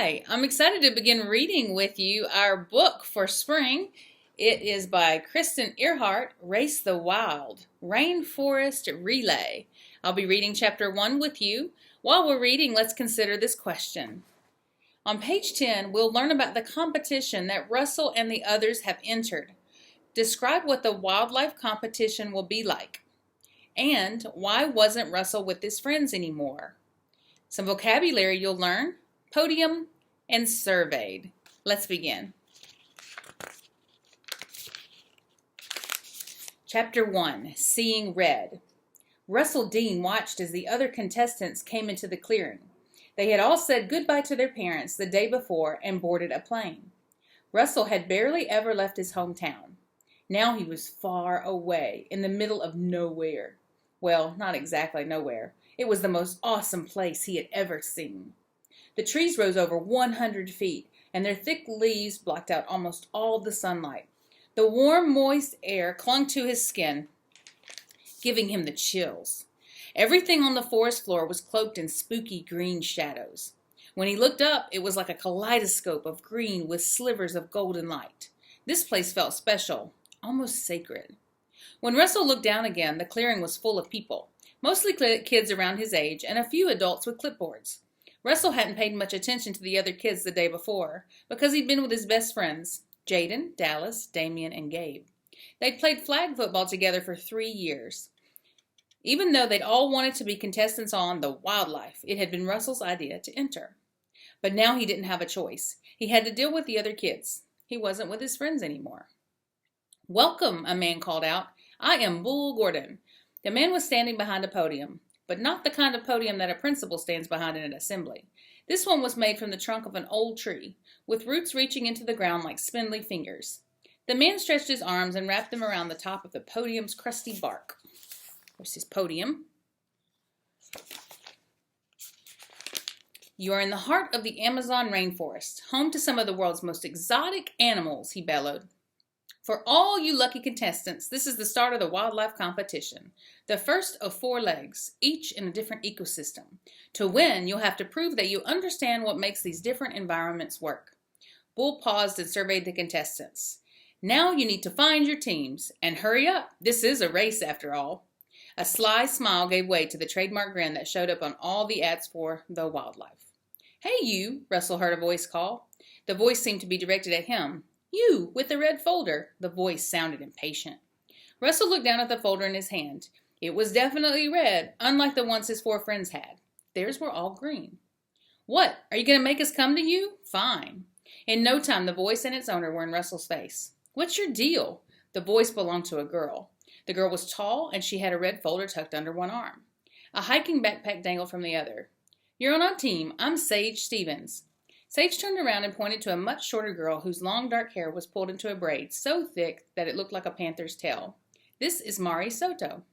Hi, I'm excited to begin reading with you our book for spring. It is by Kristen Earhart, Race the Wild, Rainforest Relay. I'll be reading chapter 1 with you. While we're reading, let's consider this question. On page 10, we'll learn about the competition that Russell and the others have entered. Describe what the wildlife competition will be like. And why wasn't Russell with his friends anymore? Some vocabulary you'll learn. Podium and surveyed. Let's begin. Chapter 1, Seeing Red. Russell Dean watched as the other contestants came into the clearing. They had all said goodbye to their parents the day before and boarded a plane. Russell had barely ever left his hometown. Now he was far away, in the middle of nowhere. Well, not exactly nowhere. It was the most awesome place he had ever seen. The trees rose over 100 feet, and their thick leaves blocked out almost all the sunlight. The warm, moist air clung to his skin, giving him the chills. Everything on the forest floor was cloaked in spooky green shadows. When he looked up, it was like a kaleidoscope of green with slivers of golden light. This place felt special, almost sacred. When Russell looked down again, the clearing was full of people, mostly kids around his age and a few adults with clipboards. Russell hadn't paid much attention to the other kids the day before because he'd been with his best friends, Jaden, Dallas, Damien, and Gabe. They'd played flag football together for 3 years. Even though they'd all wanted to be contestants on the wildlife, it had been Russell's idea to enter. But now he didn't have a choice. He had to deal with the other kids. He wasn't with his friends anymore. "Welcome," a man called out. "I am Bull Gordon." The man was standing behind a podium, but not the kind of podium that a principal stands behind in an assembly. This one was made from the trunk of an old tree, with roots reaching into the ground like spindly fingers. The man stretched his arms and wrapped them around the top of the podium's crusty bark. There's his podium. "You are in the heart of the Amazon rainforest, home to some of the world's most exotic animals," he bellowed. "For all you lucky contestants, this is the start of the wildlife competition. The first of 4 legs, each in a different ecosystem. To win, you'll have to prove that you understand what makes these different environments work." Bull paused and surveyed the contestants. "Now you need to find your teams. And hurry up. This is a race after all." A sly smile gave way to the trademark grin that showed up on all the ads for the wildlife. "Hey you," Russell heard a voice call. The voice seemed to be directed at him. "You, with the red folder." The voice sounded impatient. Russell looked down at the folder in his hand. It was definitely red, unlike the ones his 4 friends had. Theirs were all green. "What, are you going to make us come to you? Fine." In no time, the voice and its owner were in Russell's face. "What's your deal?" The voice belonged to a girl. The girl was tall, and she had a red folder tucked under one arm. A hiking backpack dangled from the other. "You're on our team. I'm Sage Stevens." Sage turned around and pointed to a much shorter girl whose long dark hair was pulled into a braid so thick that it looked like a panther's tail. "This is Mari Soto."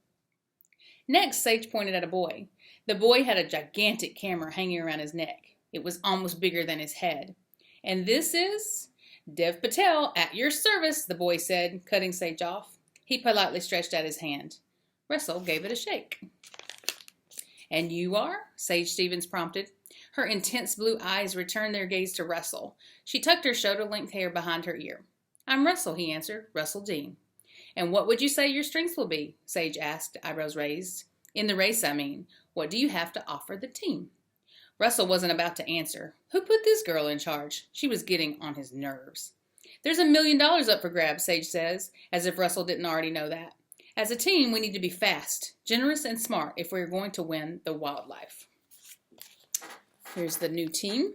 Next, Sage pointed at a boy. The boy had a gigantic camera hanging around his neck. It was almost bigger than his head. "And this is Dev Patel, at your service," the boy said, cutting Sage off. He politely stretched out his hand. Russell gave it a shake. "And you are?" Sage Stevens prompted. Her intense blue eyes returned their gaze to Russell. She tucked her shoulder-length hair behind her ear. "I'm Russell," he answered. "Russell Dean." "And what would you say your strengths will be?" Sage asked, eyebrows raised. "In the race, I mean. What do you have to offer the team?" Russell wasn't about to answer. Who put this girl in charge? She was getting on his nerves. "There's $1 million up for grabs," Sage says, as if Russell didn't already know that. "As a team, we need to be fast, generous, and smart if we're going to win the wildlife." Here's the new team.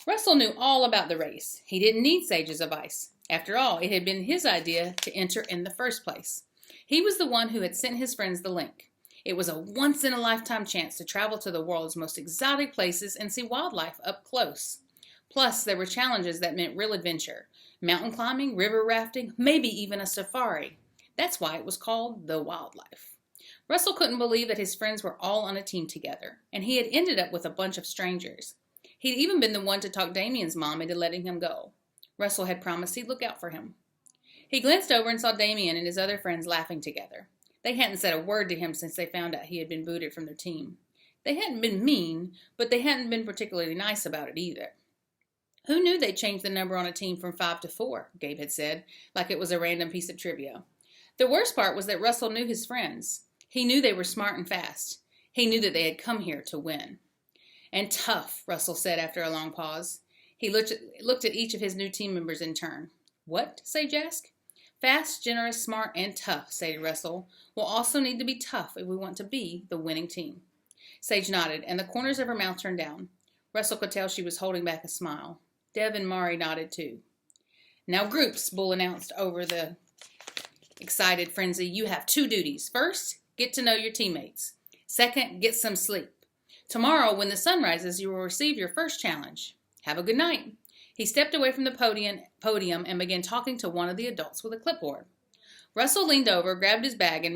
Russell knew all about the race. He didn't need Sage's advice. After all, it had been his idea to enter in the first place. He was the one who had sent his friends the link. It was a once-in-a-lifetime chance to travel to the world's most exotic places and see wildlife up close. Plus, there were challenges that meant real adventure. Mountain climbing, river rafting, maybe even a safari. That's why it was called the wildlife. Russell couldn't believe that his friends were all on a team together, and he had ended up with a bunch of strangers. He'd even been the one to talk Damien's mom into letting him go. Russell had promised he'd look out for him. He glanced over and saw Damien and his other friends laughing together. They hadn't said a word to him since they found out he had been booted from their team. They hadn't been mean, but they hadn't been particularly nice about it either. Who knew they'd changed the number on a team from 5 to 4, Gabe had said, like it was a random piece of trivia. The worst part was that Russell knew his friends. He knew they were smart and fast. He knew that they had come here to win. And tough, Russell said after a long pause. He looked at each of his new team members in turn. What? Sage asked. Fast, generous, smart, and tough, stated Russell. We'll also need to be tough if we want to be the winning team. Sage nodded, and the corners of her mouth turned down. Russell could tell she was holding back a smile. Dev and Mari nodded too. Now groups, Bull announced over the excited frenzy. You have 2 duties. First, get to know your teammates. Second, get some sleep. Tomorrow, when the sun rises, you will receive your first challenge. Have a good night. He stepped away from the podium and began talking to one of the adults with a clipboard. Russell leaned over, grabbed his bag, and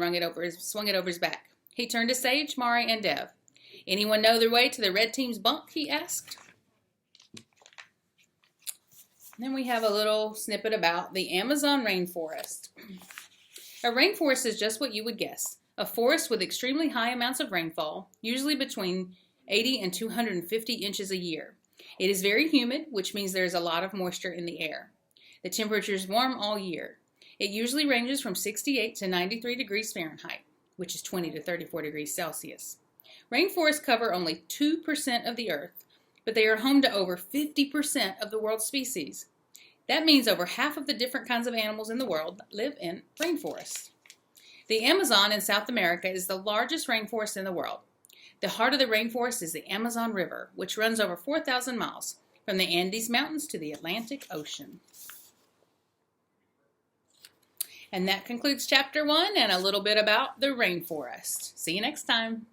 swung it over his back. He turned to Sage, Mari, and Dev. Anyone know their way to the red team's bunk? He asked. Then we have a little snippet about the Amazon rainforest. A rainforest is just what you would guess. A forest with extremely high amounts of rainfall, usually between 80 and 250 inches a year. It is very humid, which means there is a lot of moisture in the air. The temperature is warm all year. It usually ranges from 68 to 93 degrees Fahrenheit, which is 20 to 34 degrees Celsius. Rainforests cover only 2% of the earth, but they are home to over 50% of the world's species. That means over half of the different kinds of animals in the world live in rainforests. The Amazon in South America is the largest rainforest in the world. The heart of the rainforest is the Amazon River, which runs over 4,000 miles from the Andes Mountains to the Atlantic Ocean. And that concludes Chapter 1 and a little bit about the rainforest. See you next time.